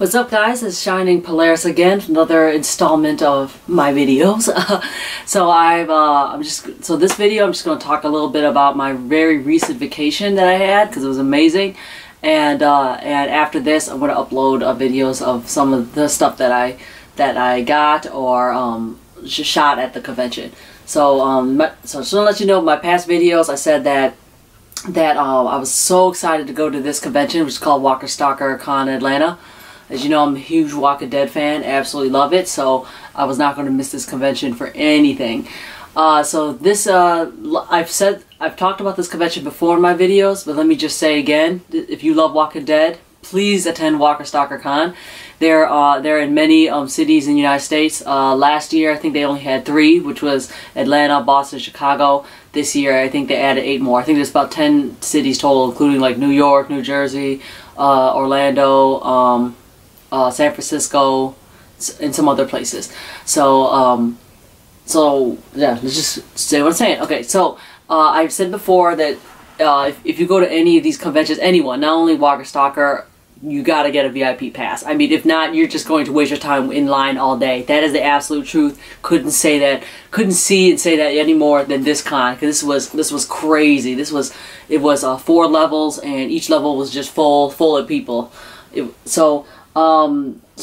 What's up, guys? It's Shining Polaris again, another installment of my videos. So this video I'm just going to talk a little bit about my very recent vacation that I had, because it was amazing. And after this I'm going to upload videos of some of the stuff that I got or just shot at the convention. So just to let you know, my past videos I said that I was so excited to go to this convention, which is called Walker Stalker Con Atlanta. As you know, I'm a huge Walker Dead fan, absolutely love it, so I was not going to miss this convention for anything. I've talked about this convention before in my videos, but let me just say again, if you love Walking Dead, please attend Walker Stalker Con. They're in many cities in the United States. Last year, I think they only had 3, which was Atlanta, Boston, Chicago. This year, I think they added 8 more. I think there's about 10 cities total, including like New York, New Jersey, Orlando, San Francisco, and some other places. So yeah, let's just say what I'm saying. Okay, so I've said before that if you go to any of these conventions, anyone, not only Walker Stalker, you gotta get a VIP pass. I mean, if not, you're just going to waste your time in line all day. That is the absolute truth. Couldn't see and say that any more than this con, because this was crazy. It was 4 levels, and each level was just full of people. So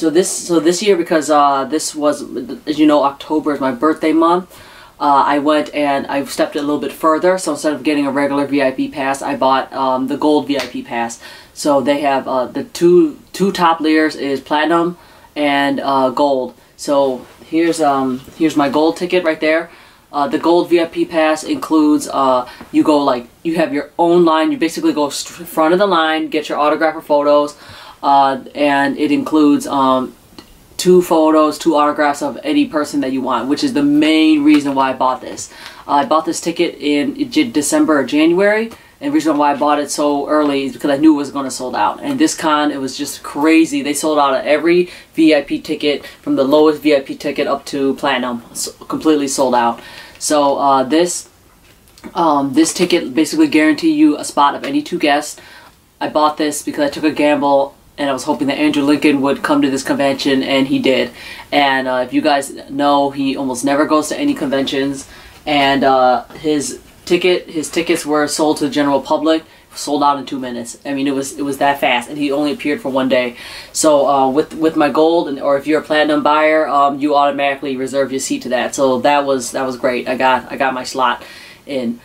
this year, because this was, as you know, October is my birthday month, I went and I stepped it a little bit further. So instead of getting a regular VIP pass, I bought the gold VIP pass. So they have the two top layers is platinum and gold. So here's my gold ticket right there. The gold VIP pass includes you have your own line. You basically go front of the line, get your autograph or photos. And it includes 2 photos, 2 autographs of any person that you want, which is the main reason why I bought this. I bought this ticket in December or January, and the reason why I bought it so early is because I knew it was going to sold out. And this con, it was just crazy. They sold out of every VIP ticket, from the lowest VIP ticket up to platinum, completely sold out. So this ticket basically guarantees you a spot of any 2 guests. I bought this because I took a gamble, and I was hoping that Andrew Lincoln would come to this convention, and he did. And if you guys know, he almost never goes to any conventions, and his tickets were sold to the general public, sold out in 2 minutes. I mean, it was that fast, and he only appeared for 1 day. So with my gold, or if you're a platinum buyer, you automatically reserve your seat to that. So that was great. I got my slot in.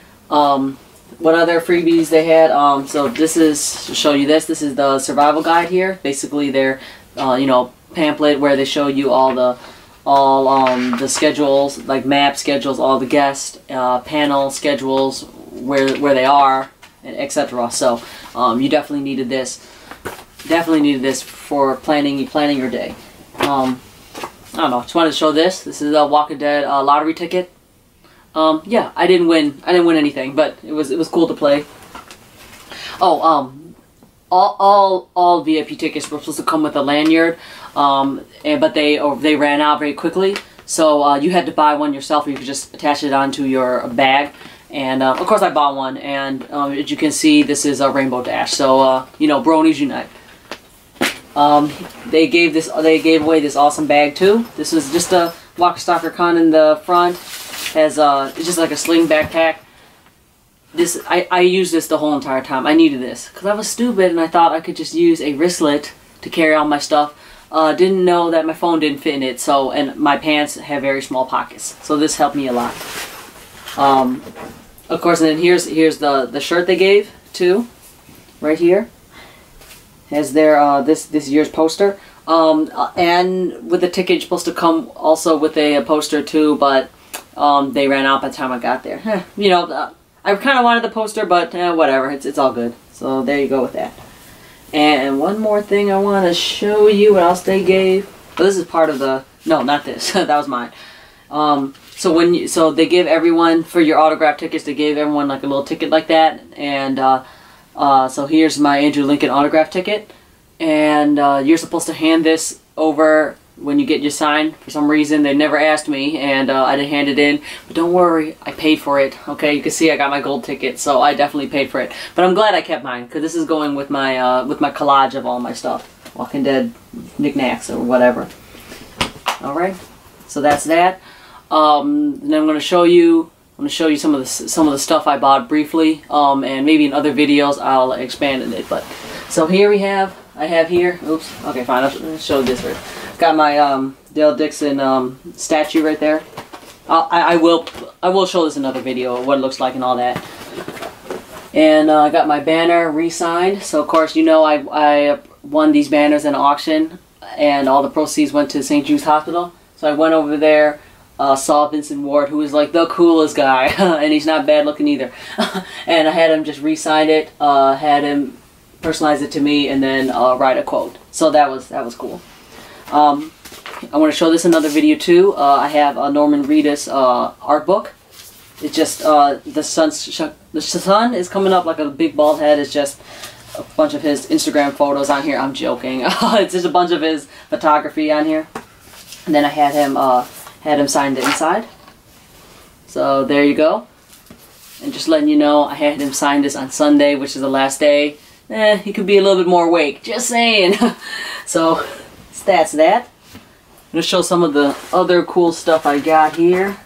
What other freebies they had? So this is to show you this. This is the survival guide here. Basically, their pamphlet where they show you all the schedules, like map schedules, all the guest panel schedules, where they are, etc. So you definitely needed this. Definitely needed this for planning your day. I don't know. Just wanted to show this. This is a Walking Dead lottery ticket. Yeah, I didn't win anything, but it was cool to play. Oh, all VIP tickets were supposed to come with a lanyard, but they ran out very quickly. So you had to buy one yourself, or you could just attach it onto your bag. And of course, I bought one. And as you can see, this is a Rainbow Dash. So bronies unite. They gave away this awesome bag too. This is just a Walker Stalker Con in the front. Has it's just like a sling backpack. I used this the whole entire time. I needed this because I was stupid and I thought I could just use a wristlet to carry all my stuff. Didn't know that my phone didn't fit in it. So, and my pants have very small pockets. So this helped me a lot. Of course, and then here's the shirt they gave too, right here. Has their this year's poster. And with the ticket, you're supposed to come also with a poster too, but they ran out by the time I got there. I kind of wanted the poster, but whatever. It's all good. So there you go with that. And one more thing I want to show you what else they gave. Oh, this is part of the... No, not this. That was mine. So they give everyone, for your autograph tickets, they gave everyone like a little ticket like that. And so here's my Andrew Lincoln autograph ticket. And you're supposed to hand this over when you get your sign. For some reason, they never asked me, and I didn't hand it in. But don't worry, I paid for it. Okay, you can see I got my gold ticket, so I definitely paid for it. But I'm glad I kept mine, because this is going with my collage of all my stuff. Walking Dead knickknacks or whatever. Alright, so that's that. And then I'm going to show you some of the stuff I bought briefly, and maybe in other videos I'll expand on it. But so here I have here. Oops. Okay, fine. I'll show this first. Got my Dale Dixon statue right there. I will show this in another video what it looks like and all that. And I got my banner re-signed. So of course, you know, I won these banners in an auction, and all the proceeds went to St. Jude's Hospital. So I went over there, saw Vincent Ward, who is like the coolest guy, and he's not bad looking either. And I had him just re-sign it, had him personalize it to me, and then write a quote. So that was cool. I want to show this in another video too. I have Norman Reedus art book. It's just the sun is coming up like a big bald head. It's just a bunch of his Instagram photos on here. I'm joking. It's just a bunch of his photography on here. And then I had him sign the inside. So there you go. And just letting you know, I had him sign this on Sunday, which is the last day. He could be a little bit more awake. Just saying. So that's that. I'm going to show some of the other cool stuff I got here.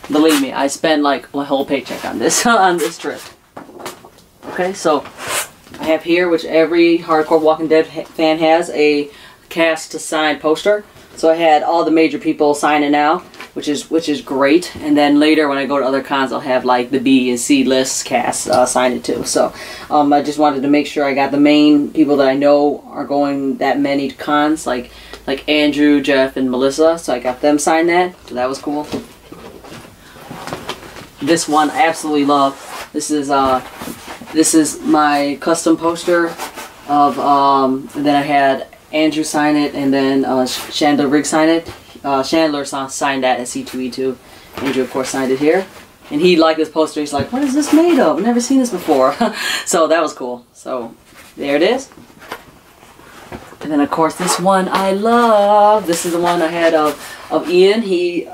Believe me, I spent like my whole paycheck on this on this trip. Okay, so I have here, which every hardcore Walking Dead fan has, a cast to sign poster. So I had all the major people sign it now, which is great. And then later when I go to other cons, I'll have like the B and C list cast sign it too. So I just wanted to make sure I got the main people that I know are going that many cons, like Andrew, Jeff, and Melissa. So I got them sign that. So that was cool. This one I absolutely love. This is my custom poster of and then I had Andrew sign it, and then Chandler Riggs sign it. Chandler signed that at C2E2. Andrew, of course, signed it here. And he liked this poster. He's like, what is this made of? I've never seen this before. So that was cool. So there it is. And then, of course, this one I love. This is the one I had of Ian. He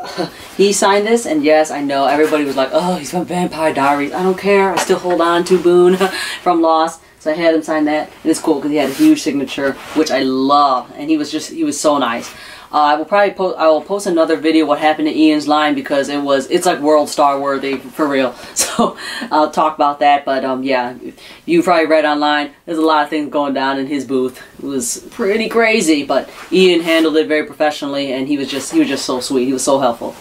signed this. And yes, I know everybody was like, oh, he's from Vampire Diaries. I don't care. I still hold on to Boone from Lost. So I had him sign that, and it's cool because he had a huge signature, which I love, and he was so nice. I will post another video what happened to Ian's line, because it's like world star worthy for real. So I'll talk about that. But yeah, you probably read online. There's a lot of things going down in his booth. It was pretty crazy, but Ian handled it very professionally, and he was just so sweet. He was so helpful.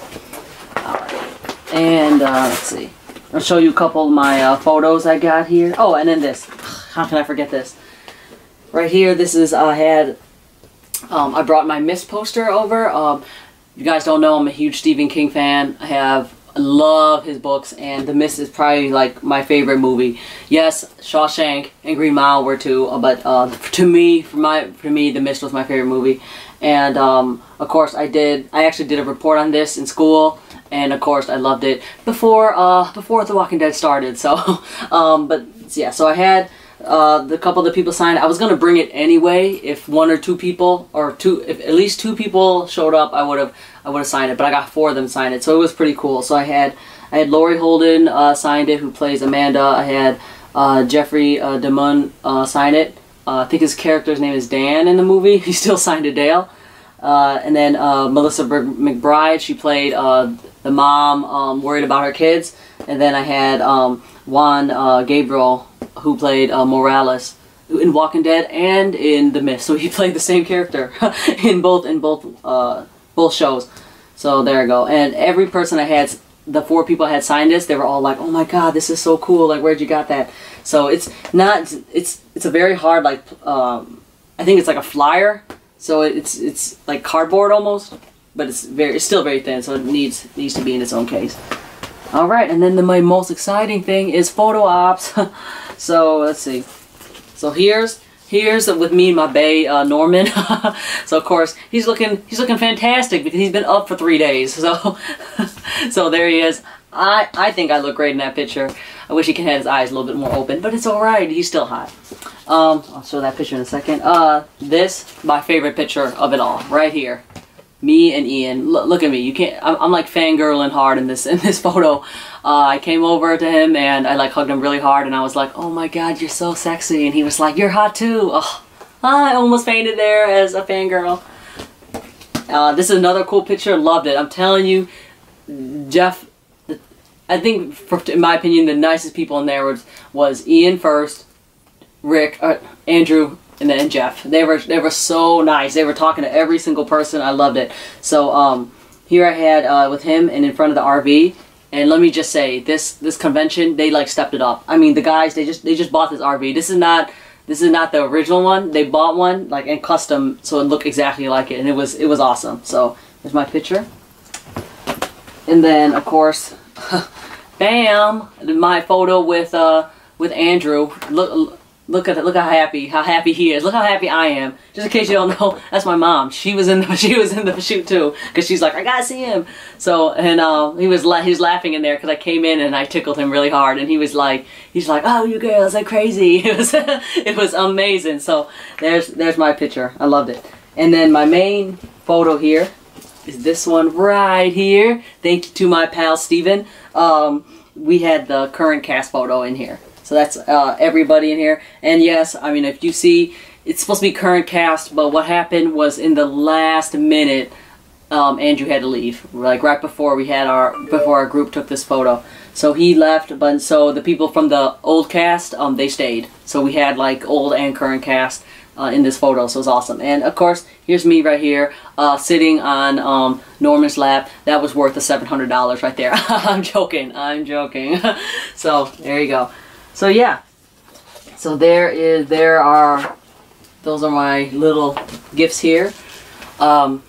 All right, and let's see. I'll show you a couple of my photos I got here. Oh, and then this. How can I forget this? Right here, this is, I brought my Mist poster over. You guys don't know, I'm a huge Stephen King fan. I love his books, and The Mist is probably like my favorite movie. Yes, Shawshank and Green Mile were too, but for me, The Mist was my favorite movie. And of course, I actually did a report on this in school, and of course, I loved it before The Walking Dead started. So, but yeah, so I had the couple of the people signed. I was gonna bring it anyway if one or two people, if at least two people showed up, I would have signed it. But I got 4 of them signed it, so it was pretty cool. So I had Laurie Holden signed it, who plays Amanda. I had Jeffrey DeMunn sign it. I think his character's name is Dan in the movie. He still signed it Dale. And then Melissa McBride, she played the mom worried about her kids. And then I had Juan Gabriel, who played Morales in Walking Dead and in The Mist. So he played the same character in both shows. So there you go. And every person I had, the 4 people I had signed this, they were all like, "Oh my God, this is so cool! Like, where'd you got that?" So it's a very hard, like I think it's like a flyer. So it's like cardboard almost, but it's still very thin. So it needs to be in its own case. All right, and then my most exciting thing is photo ops. So let's see. So here's with me and my bae Norman. So of course he's looking fantastic because he's been up for 3 days. So so there he is. I think I look great in that picture. I wish he could have his eyes a little bit more open, but it's all right. He's still hot. I'll show that picture in a second. This my favorite picture of it all, right here. Me and Ian. Look at me. You can't. I'm like fangirling hard in this photo. I came over to him and I like hugged him really hard, and I was like, "Oh my God, you're so sexy," and he was like, "You're hot too." Oh, I almost fainted there as a fangirl. This is another cool picture. Loved it. I'm telling you, Jeff, I think, in my opinion, the nicest people in there was Ian first, Rick, Andrew, and then Jeff. They were so nice. They were talking to every single person. I loved it. So here I had with him and in front of the RV. And let me just say, this convention, they like stepped it up. I mean, the guys, they just bought this RV. This is not the original one. They bought one like and custom, so it looked exactly like it, and it was awesome. So here's my picture. And then of course, bam, my photo with Andrew. Look how happy he is. Look how happy I am. Just in case you don't know, that's my mom. She was in the shoot too, because she's like, I gotta see him. So and he was laughing in there because I came in and I tickled him really hard, and he's like, oh, you girls are crazy. It was amazing. So there's my picture. I loved it. And then my main photo here is this one right here. Thank you to my pal Steven. We had the current cast photo in here. So that's everybody in here. And yes, I mean, if you see, it's supposed to be current cast, but what happened was in the last minute, Andrew had to leave. Like right before before our group took this photo. So he left, but so the people from the old cast, they stayed. So we had like old and current cast in this photo, so it was awesome. And of course, here's me right here, sitting on Norman's lap. That was worth the $700 right there. I'm joking. So there you go. So yeah, so those are my little gifts here, and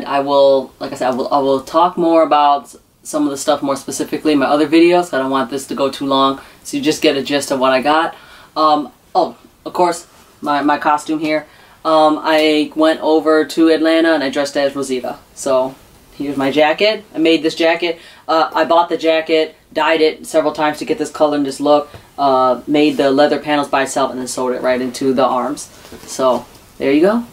I will, like I said, I will talk more about some of the stuff more specifically in my other videos. I don't want this to go too long, so you just get a gist of what I got. Oh, of course, my costume here. I went over to Atlanta and I dressed as Rosita. So here's my jacket. I made this jacket. I bought the jacket, dyed it several times to get this color and this look. Made the leather panels by itself and then sewed it right into the arms. So there you go.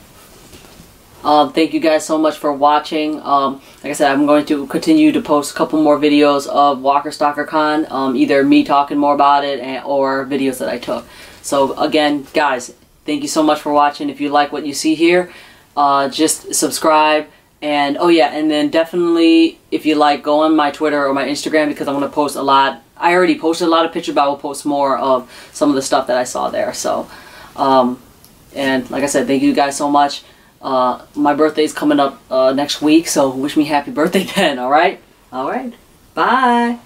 Thank you guys so much for watching. Like I said, I'm going to continue to post a couple more videos of Walker Stalker Con, either me talking more about it or videos that I took. So again, guys, thank you so much for watching. If you like what you see here, just subscribe. And oh yeah, and then definitely, if you like, go on my Twitter or my Instagram, because I'm going to post a lot. I already posted a lot of pictures, but I will post more of some of the stuff that I saw there. So, and like I said, thank you guys so much. My birthday's coming up next week, so wish me happy birthday then, alright? Alright. Bye!